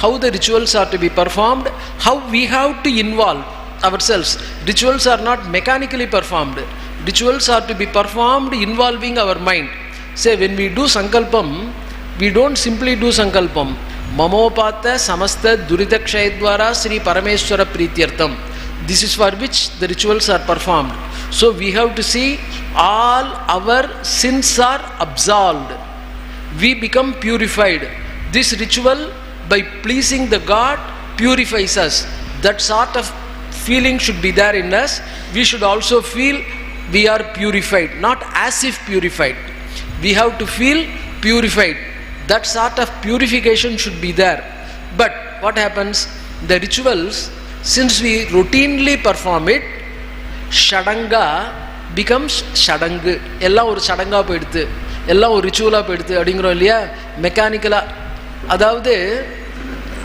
how the rituals are to be performed, how we have to involve ourselves. Rituals are not mechanically performed. Rituals are to be performed involving our mind. Say, when we do sankalpam, we don't simply do sankalpam. Mamopata samasta duridakshayadvara Sri Parameshwara Prityartham. This is for which the rituals are performed. So we have to see all our sins are absolved. We become purified. This ritual, by pleasing the God, purifies us. That sort of feeling should be there in us. We should also feel we are purified, not as if purified. We have to feel purified. That sort of purification should be there. But what happens? The rituals, since we routinely perform it, Shadanga becomes Shadangu. Ella or Shadanga poiduthu, ella or rituala poiduthu அப்படிங்கிறோம் இல்லையா, மெக்கானிக்கலா. அதாவது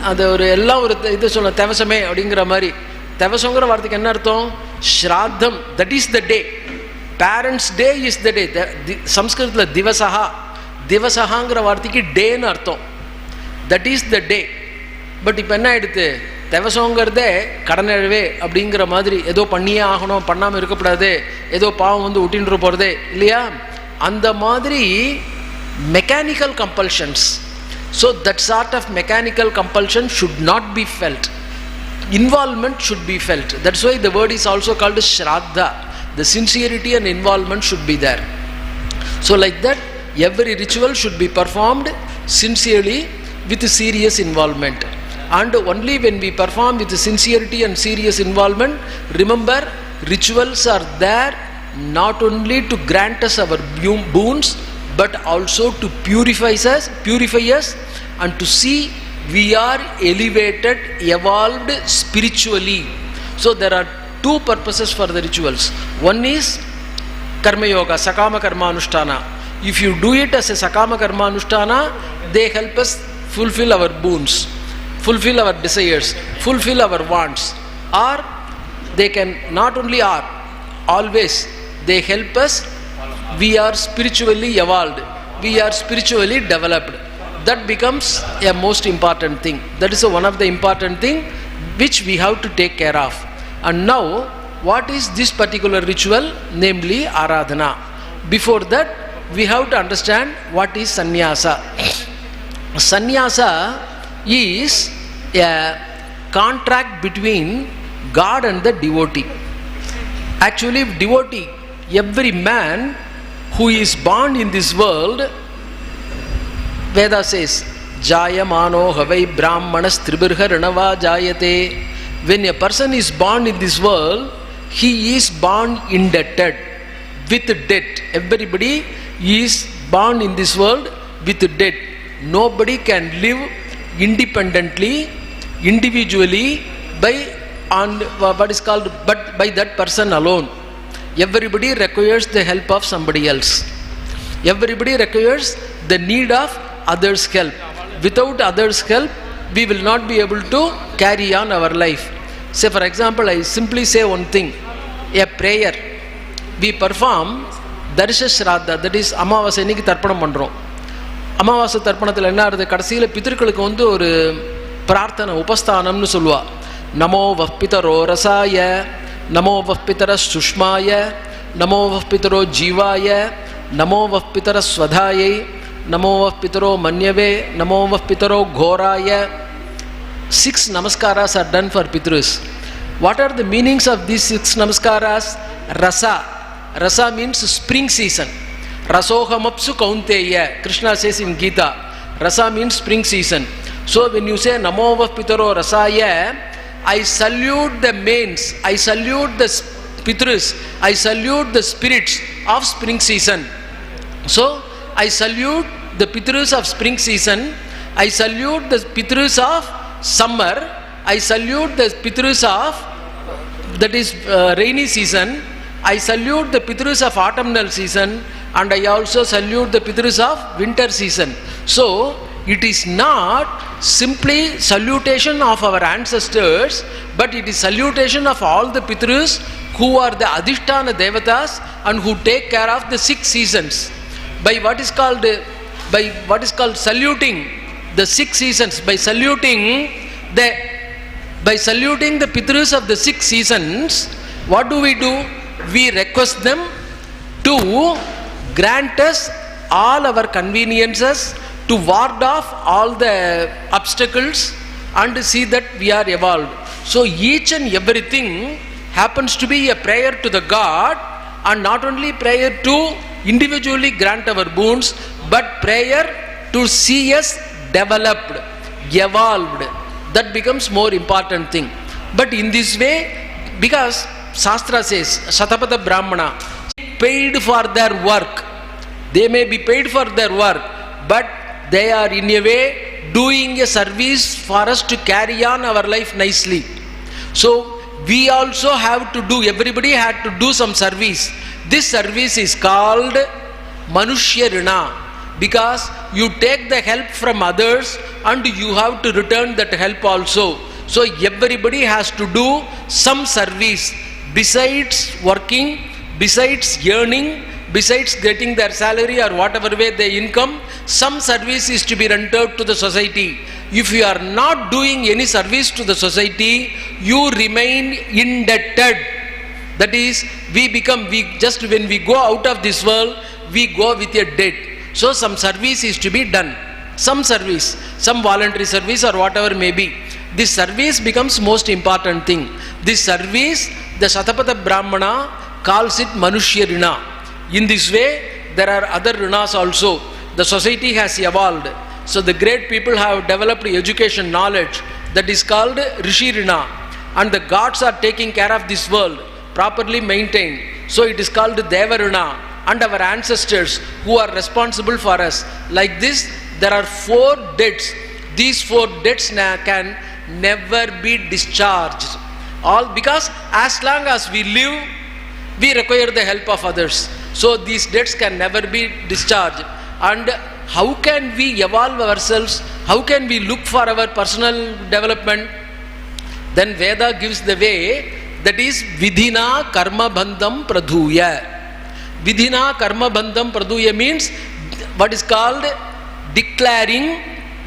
அது ஒரு எல்லா ஒரு இது சொல்ல தேவசமே அப்படிங்கிற மாதிரி. தேவசங்கிற வார்த்தைக்கு என்ன அர்த்தம்? ஸ்ராத்தம், that is the day. Parents day is the day. சம்ஸ்கிருதத்தில் திவசஹா, திவசஹாங்கிற வார்த்தைக்கு டேன்னு அர்த்தம். That is the day. But இப்போ என்ன ஆயிடுது? தேவசங்கிறதே கடனழவே அப்படிங்கிற மாதிரி, ஏதோ பண்ணியே ஆகணும், பண்ணாமல் இருக்கக்கூடாது, ஏதோ பாவம் வந்து விட்டின்று போகிறதே இல்லையா, அந்த மாதிரி mechanical compulsions. So that sort of mechanical compulsion should not be felt. Involvement should be felt. That's why the word is also called Shraddha. The sincerity and involvement should be there. So like that, every ritual should be performed sincerely with serious involvement. And only when we perform with sincerity and serious involvement, remember, rituals are there not only to grant us our boons, but also to purify us and to see we are elevated, evolved spiritually. So there are two purposes for the rituals. One is karma yoga, sakama karma anushtana. If you do it as a sakama karma anushtana, they help us fulfill our boons, fulfill our desires, fulfill our wants. Or they can not only are, always they help us. We are spiritually evolved, we are spiritually developed. That becomes a most important thing. That is one of the important thing which we have to take care of. And now, what is this particular ritual? Namely, Aradhana. Before that, we have to understand what is sannyasa. Sannyasa is a contract between God and the devotee. Actually, devotee, every man who is born in this world, Veda says, Jayamano havai brahmanas tribirha ranava jayate. When a person is born in this world, he is born indebted, with debt. Everybody is born in this world with debt. Nobody can live independently, individually, but by that person alone. Everybody requires the help of somebody else. Everybody requires the need of others' help. Without others' help, we will not be able to carry on our life. Say, for example, I simply say one thing. A prayer. We perform Darsha Shraddha, that is Amavasa இன்னைக்கு தர்ப்பணம் பண்ணுறோம். அமாவாசை தர்ப்பணத்தில் என்ன ஆகுது? கடைசியில் பித்திருக்களுக்கு வந்து ஒரு பிரார்த்தனை, உபஸ்தானம்னு சொல்லுவா. நமோ வப்பிதரோ ரசாய, நமோ வப்பிதர சுஷ்மாய, நமோ வப்பிதரோ ஜீவாய, நமோ வப்பிதர ஸ்வதாயை, Namo vah pitaro manyave, Namo vah pitaro ghoraya. 6 namaskaras are done for Pitrus. What are the meanings of these 6 namaskaras? Rasa. Rasa means spring season. Rasohamapsu kaunteya. Krishna says in Gita. Rasa means spring season. So when you say Namo vah pitaro rasaya, I salute the mains, I salute the Pitrus, I salute the spirits of spring season. So I salute the Pitrus of spring season, I salute the Pitrus of summer, I salute the Pitrus of that is rainy season, I salute the Pitrus of autumnal season, and I also salute the Pitrus of winter season. So it is not simply salutation of our ancestors, but it is salutation of all the Pitrus who are the Adhisthana Devatas and who take care of the 6 seasons. By what is called saluting, the 6 seasons, by saluting the Pitrus of the 6 seasons, what do? We request them to grant us all our conveniences, to ward off all the obstacles and see that we are evolved. So each and everything happens to be a prayer to the God, and not only prayer to individually grant our boons, but prayer to see us developed, evolved. That becomes more important thing. But in this way, because Shastra says, Shatapada Brahmana, paid for their work. They may be paid for their work, but they are in a way doing a service for us to carry on our life nicely. So we also have to do, everybody had to do some service. This service is called Manushya Rina, because you take the help from others and you have to return that help also. So everybody has to do some service besides working, besides earning, besides getting their salary or whatever way they income. Some service is to be rendered to the society. If you are not doing any service to the society, you remain indebted. That is, when we go out of this world, we go with a debt. So some service is to be done. Some service, some voluntary service or whatever may be. This service becomes most important thing. This service, the Shatapada Brahmana calls it Manushya Rina. In this way, there are other Rinas also. The society has evolved. So the great people have developed education, knowledge. That is called Rishi Rina. And the gods are taking care of this world, properly maintained. So it is called Deva Rina. And our ancestors who are responsible for us. Like this, there are 4 debts. These 4 debts can never be discharged. All because as long as we live, we require the help of others. So these debts can never be discharged. And how can we evolve ourselves? How can we look for our personal development? Then Veda gives the way, that is Vidhina Karma Bandham Pradhuya. Vidhina Karma Bandham Pradhuya means what is called declaring,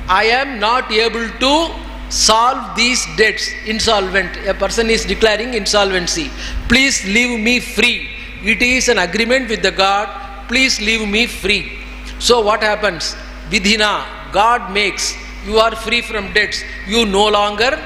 I am not able to solve these debts, insolvent. A person is declaring insolvency. Please leave me free. It is an agreement with the God. Please leave me free. So what happens? Vidhina, God makes. You are free from debts. You no longer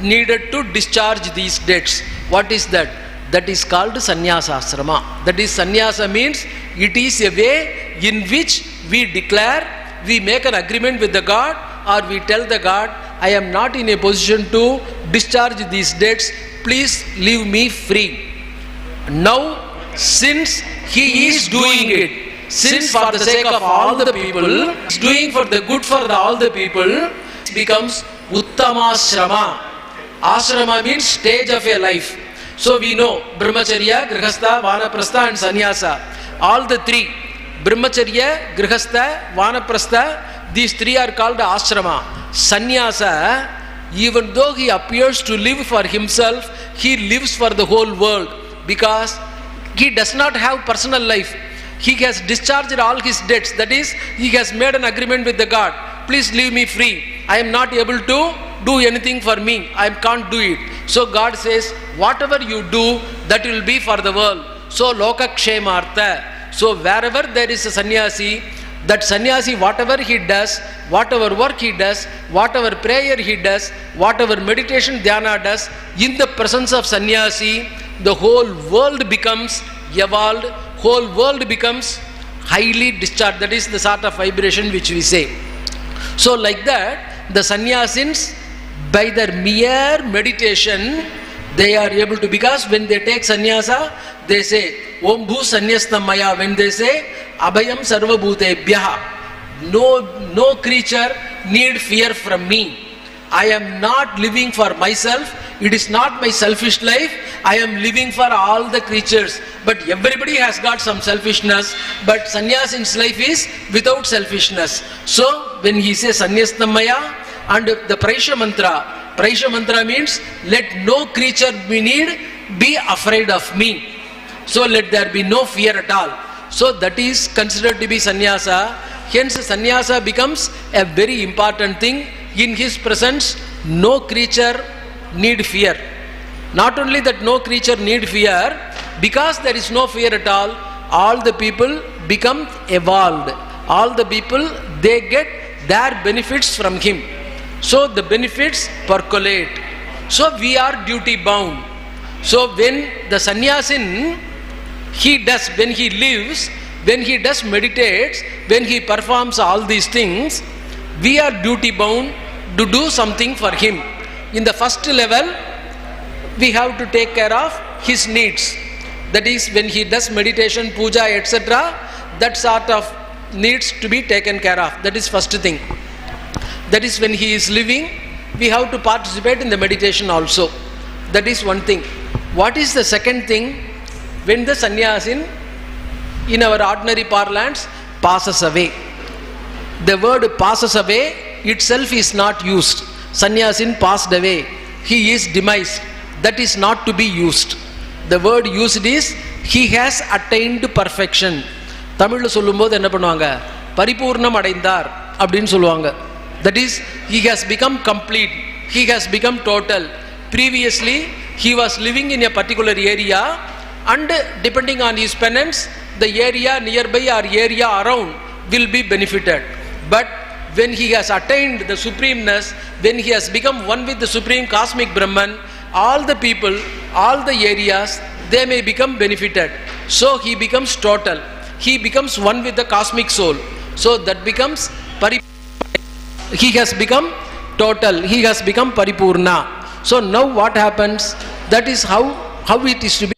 needed to discharge these debts. What is that? That is called Sannyasa Asrama. That is, Sannyasa means it is a way in which we declare, we make an agreement with the God, or we tell the God, I am not in a position to discharge these debts. Please leave me free. Now, since he is doing it, since for the sake of all the people, is doing for the good for all the people, it becomes Uttamasrama. Asrama means stage of a life. So we know Brahmacharya, Grihastha, Vanaprastha and Sannyasa. All the 3, Brahmacharya, Grihastha, Vanaprastha, these 3 are called Asrama. Sannyasa, even though he appears to live for himself, he lives for the whole world, because he does not have personal life. He has discharged all his debts. That is, he has made an agreement with the God. Please leave me free. I am not able to do anything for me. I can't do it. So God says, whatever you do, that will be for the world. So Lokakshemartha. So wherever there is a sannyasi, that sannyasi, whatever he does, whatever work he does, whatever prayer he does, whatever meditation dhyana does, in the presence of sannyasi, the whole world becomes evolved, whole world becomes highly discharged. That is the sort of vibration which we say. So like that, the sannyasins, by their mere meditation, they are able to, because when they take sannyasa, they say, Om Bhu Sanyastam Maya. When they say, Abhayam Sarva Bhutebhyaha, no creature need fear from me. I am not living for myself. It is not my selfish life. I am living for all the creatures. But everybody has got some selfishness. But sannyasin's life is without selfishness. So when he says Sanyastam Maya, and the Praisha mantra means, let no creature be afraid of me. So let there be no fear at all. So that is considered to be sannyasa. Hence sannyasa becomes a very important thing. In his presence no creature need fear. Not only that no creature need fear, because there is no fear at all the people become evolved. All the people, they get their benefits from him. So the benefits percolate. So we are duty bound. So when the sannyasin, when he lives, when he does meditates, when he performs all these things, we are duty bound to do something for him. In the first level, we have to take care of his needs. That is, when he does meditation, puja, etc., that sort of needs to be taken care of. That is first thing. That is, when he is living, we have to participate in the meditation also. That is one thing. What is the second thing? When the sannyasin, in our ordinary parlance, passes away. The word passes away itself is not used. Sannyasin passed away. He is demised. That is not to be used. The word used is he has attained perfection. தமிழ்ல சொல்லும்போது என்ன பண்ணுவாங்க? பரிபூர்ணம் அடைந்தார் அப்படின்னு சொல்லுவாங்க. That is, he has become complete. He has become total. Previously, he was living in a particular area, and depending on his penance, the area nearby or area around will be benefited. But when he has attained the supremeness, when he has become one with the supreme cosmic Brahman, all the people, all the areas, they may become benefited. So he becomes total. He becomes one with the cosmic soul. So that becomes he has become total. He has become paripurna. So now what happens? That is how it is to be.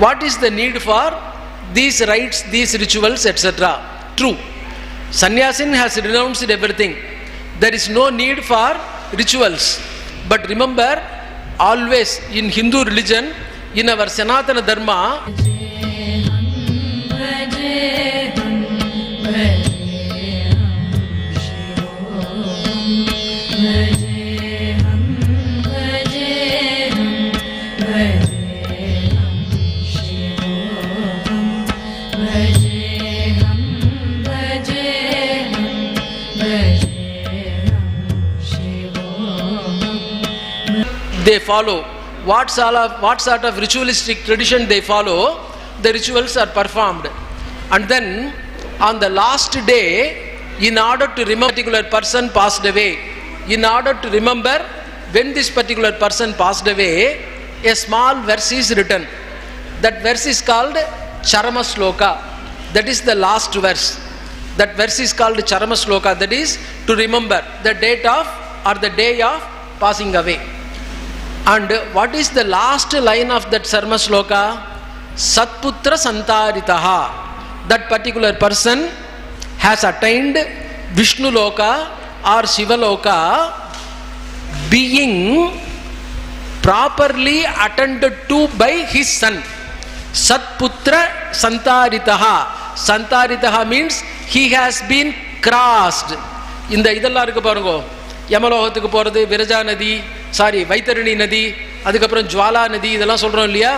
What is the need for these rites, these rituals, etc.? True. Sannyasin has renounced everything. There is no need for rituals. But remember, always in Hindu religion, in our Sanatana Dharma, they follow what sort of ritualistic tradition they follow. The rituals are performed, and then on the last day, in order to remember a particular person passed away, in order to remember when this particular person passed away, a small verse is written. That verse is called Charama Sloka. That is the last verse. That verse is called Charama Sloka. That is to remember the date of or the day of passing away. And what is the last line of that Sarma Sloka? Satputra Santaritaha. That particular person has attained Vishnu Loka or Shiva Loka, being properly attended to by his son. Satputra Santaritaha. Santaritaha means he has been crossed. இந்த இதெல்லாம் இருக்கு பாருங்க, யமலோகத்துக்கு போகிறது, விரஜா நதி, வைத்தரணி நதி, அதுக்கப்புறம் ஜுவாலா நதி, இதெல்லாம் சொல்கிறோம் இல்லையா?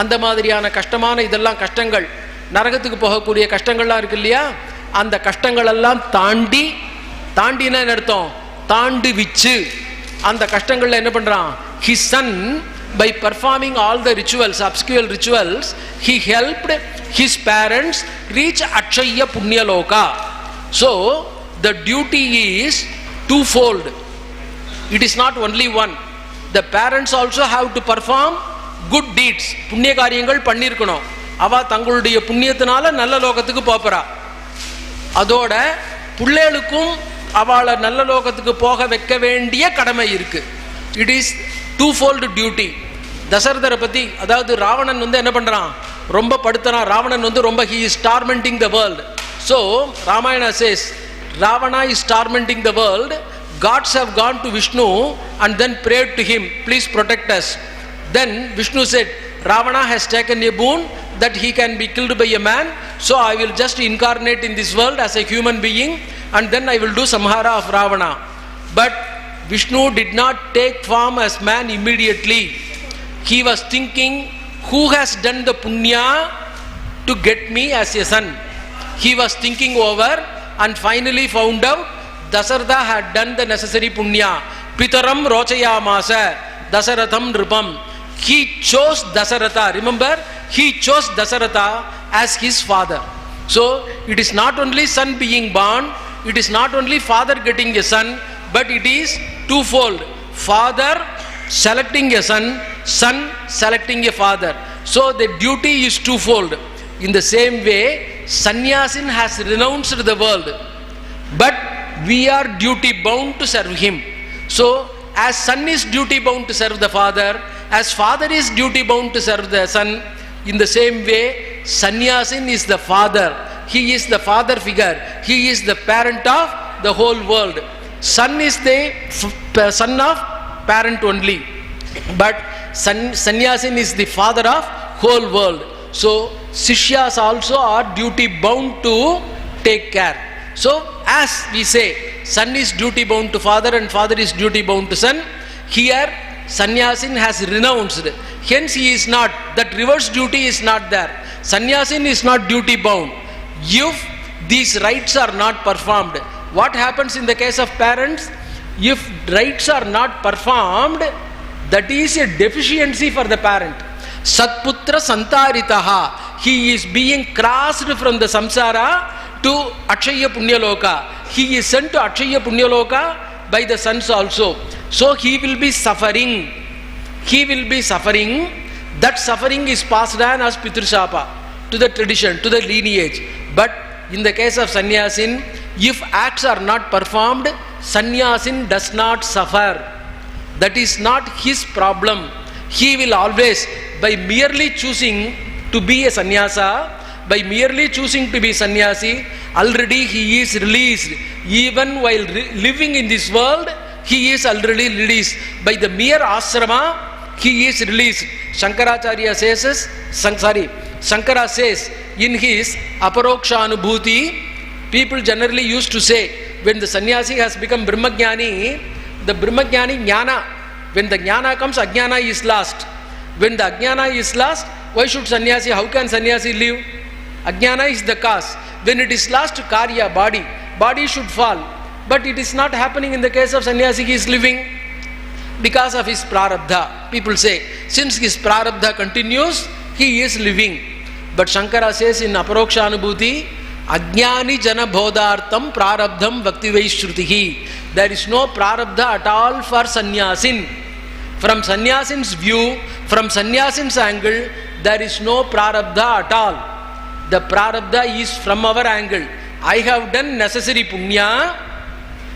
அந்த மாதிரியான கஷ்டமான இதெல்லாம் கஷ்டங்கள், நரகத்துக்கு போகக்கூடிய கஷ்டங்கள்லாம் இருக்கு இல்லையா? அந்த கஷ்டங்களெல்லாம் தாண்டினா என்ன அர்த்தம்? தாண்டு விச்சு அந்த கஷ்டங்களில் என்ன பண்ணுறான்? His son, by performing all the rituals, obscure rituals, he helped his parents reach Akshaya Punya Loka. So the duty is twofold. It is not only one. The parents also have to perform good deeds. புண்ணிய காரியங்கள் பண்ணியிருக்கணும். அவ தங்களுடைய புண்ணியத்தினால நல்ல லோகத்துக்கு போறா. அதோட பிள்ளைகளுக்கும் அவளை நல்ல லோகத்துக்கு போக வைக்க வேண்டிய கடமை இருக்கு. It is twofold duty. தசரதரை பத்தி, அதாவது ராவணன் என்ன பண்றான்? ரொம்ப படுத்துறான். ராவணன் ரொம்ப he is tormenting the world. So Ramayana says Ravana is tormenting the world. Gods have gone to Vishnu and then prayed to him, please protect us. Then Vishnu said, Ravana has taken a boon that he can be killed by a man, so I will just incarnate in this world as a human being and then I will do samhara of Ravana. But Vishnu did not take form as man immediately. He was thinking, who has done the punya to get me as a son? He was thinking over and finally found out Dasaratha had done the necessary punya. Pitaram rochayamasa Dasaratham nripam. He chose Dasaratha. Remember, he chose Dasaratha as his father. So it is not only son being born, it is not only father getting a son, but it is twofold. Father selecting a son, son selecting a father. So the duty is twofold. In the same way, Sannyasin has renounced the world, but we are duty bound to serve him. So as son is duty bound to serve the father, as father is duty bound to serve the son, in the same way, Sannyasin is the father. He is the father figure. He is the parent of the whole world. Son is the son of parent only, but Sannyasin is the father of whole world. So Sishyas also are duty bound to take care. So as we say, son is duty bound to father and father is duty bound to son, here Sannyasin has renounced. Hence he is not, that reverse duty is not there. Sannyasin is not duty bound. If these rites are not performed, what happens in the case of parents? If rites are not performed, that is a deficiency for the parent. Satputra santaritaha. He is being crossed from the samsara to Akshaya Punyaloka. He is sent to Akshaya Punyaloka by the sons also. So he will be suffering. He will be suffering. That suffering is passed on as Pitrusapa to the tradition, to the lineage. But in the case of Sannyasin, if acts are not performed, Sannyasin does not suffer. That is not his problem. He will always, by merely choosing to be a sannyasa, by merely choosing to be sannyasi, already he is released. Even while living in this world, he is already released. By the mere asrama, he is released. Shankaracharya says, Shankara says in his Aparokshanubhuti, people generally used to say, when the sannyasi has become Brahmajnani, the Brahmajnani jnana, when the jnana comes, ajnana is lost. When the ajnana is lost, why should sannyasi, how can sannyasi live? Ajnana is the cause. When it is lost, karya, body should fall. But it is not happening in the case of sannyasi. He is living because of his prarabdha. People say, since his prarabdha continues, he is living. But Shankara says in Aparokshanubhuti, Ajnani jana bodhartam prarabdham bhaktivaishrutihi. There is no prarabdha at all for sannyasin. From sannyasin's view, from sannyasin's angle, there is no prarabdha at all. The prarabdha is from our angle. I have done necessary punya.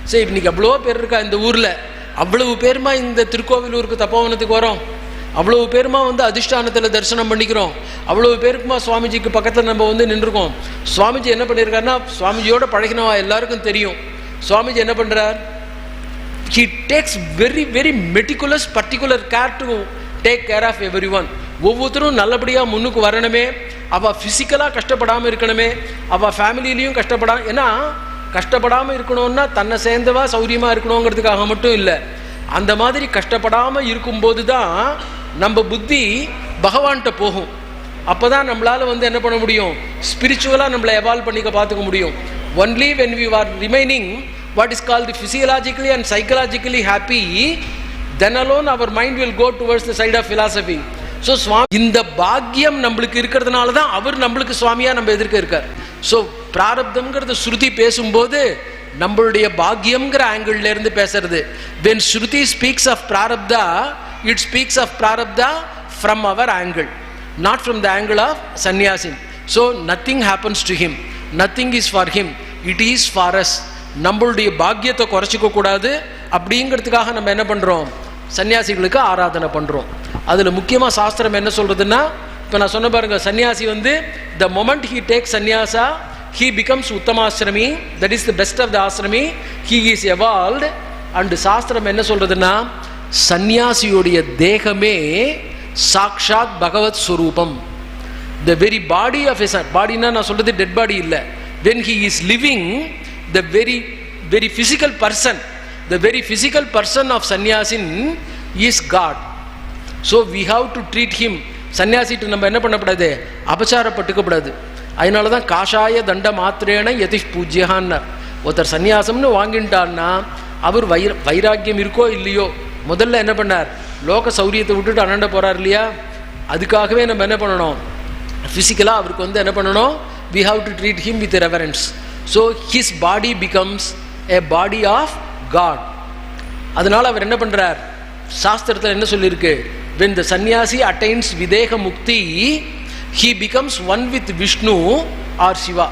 Say, if nikablo perka in the urla, avlu perma in the Tirukovilurku Tapavanathu varom. அவ்வளவு பேருமா வந்து அதிஷ்டானத்தில் தரிசனம் பண்ணிக்கிறோம். அவ்வளவு பேருக்குமா சுவாமிஜிக்கு பக்கத்தில் நம்ம வந்து நின்றுருக்கோம். சுவாமிஜி என்ன பண்ணியிருக்காருன்னா, சுவாமிஜியோட பழகினவா எல்லாருக்கும் தெரியும். சுவாமிஜி என்ன பண்ணுறார்? He takes very very meticulous particular care to take care of everyone. ஒவ்வொருத்தரும் நல்லபடியாக முன்னுக்கு வரணுமே, அவள் ஃபிசிக்கலாக கஷ்டப்படாமல் இருக்கணுமே, அவள் ஃபேமிலியிலையும் ஏன்னா கஷ்டப்படாமல் இருக்கணும்னா தன்னை சேர்ந்தவா சௌரியமாக இருக்கணுங்கிறதுக்காக மட்டும் இல்லை. அந்த மாதிரி கஷ்டப்படாமல் இருக்கும்போது தான் நம்ம புத்தி பகவான்கிட்ட போகும். அப்போ தான் நம்மளால் வந்து என்ன பண்ண முடியும்? ஸ்பிரிச்சுவலாக நம்மளை எவால்வ் பண்ணிக்க பார்த்துக்க முடியும். Only when we are remaining what is called physiologically and psychologically happy, then alone our mind will go towards the side of philosophy. So Swami, இந்த பாக்கியம் நம்மளுக்கு இருக்கிறதுனால தான் அவர் நம்மளுக்கு சுவாமியா நம்ம எதிர்க்க இருக்கார். ஸோ பிராரப்தம்ங்கிறது ஸ்ருதி பேசும்போது நம்மளுடைய பாக்கியம்ங்கிற ஆங்கிள் இருந்து பேசுறது. when Shruti speaks of prarabdha, it speaks of prarabdha from our angle, not from the angle of sannyasin. So nothing happens to him, nothing is for him, it is for us. நம்மளுடைய பாக்கியத்தை குறைச்சிக்க கூடாது அப்படிங்கிறதுக்காக நம்ம என்ன பண்ணுறோம்? சன்னியாசிகளுக்கு ஆராதனை பண்ணுறோம். அதில் முக்கியமாக சாஸ்திரம் என்ன சொல்கிறதுன்னா, இப்போ நான் சொன்ன பாருங்க, சன்னியாசி வந்து த மொமெண்ட் ஹீ டேக் சன்னியாசா he becomes உத்தமாசிரமி, that is the best of the asrami, he is evolved. and சாஸ்திரம் என்ன சொல்கிறதுன்னா, சன்னியாசியுடைய தேகமே சாக்ஷாத் பகவத் ஸ்வரூபம். the very body of a பாடினா நான் சொல்கிறது டெட் பாடி இல்லை. when he is living, the very very physical person, the very physical person of sannyasin is God. So we have to treat him. சன்னியாசிட்டு நம்ம என்ன பண்ணக்கூடாது, அபச்சாரப்பட்டுக்கப்படாது. அதனால தான் காஷாய தண்ட மாத்திரேன யதி பூஜ்யஹான்னார். ஒருத்தர் சன்னியாசம்னு வாங்கிட்டான்னா அவர் வைராக்கியம் இருக்கோ இல்லையோ, முதல்ல என்ன பண்ணார், லோக சௌரியத்தை விட்டுட்டு அண்ணண்ட போகிறார் இல்லையா, அதுக்காகவே நம்ம என்ன பண்ணணும், ஃபிசிக்கலாக அவருக்கு வந்து என்ன பண்ணணும், we have to treat him with reverence. So his body becomes a body of God. அதனால் அவர் என்ன பண்ணுறார், சாஸ்திரத்தில் என்ன சொல்லியிருக்கு, when the sannyasi attains videha mukti, he becomes one with Vishnu or Shiva.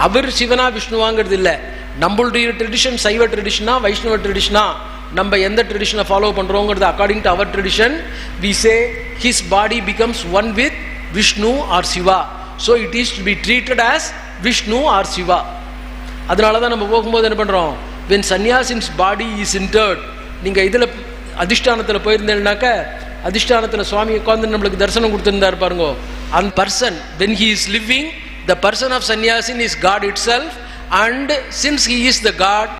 அவர் சிவனா விஷ்ணுவாங்கிறது இல்லை. நம்மளுடைய ட்ரெடிஷன் சைவ ட்ரெடிஷனா வைஷ்ணவ ட்ரெடிஷனா, நம்ம எந்த ட்ரெடிஷனை ஃபாலோ பண்ணுறோங்கிறது according to our tradition we say his body becomes one with Vishnu or Shiva. So it is to be treated as Vishnu or Shiva. அதனால தான் நம்ம போகும்போது என்ன பண்ணுறோம், when sannyasins body is interred, நீங்கள் இதில் அதிஷ்டானத்தில் போயிருந்தேன்னாக்க அதிஷ்டானத்தில் சுவாமி உட்காந்து நம்மளுக்கு தரிசனம் கொடுத்துருந்தார் பாருங்க. அந்த person when he is living, the person of sannyasin is God itself, and since he is the God,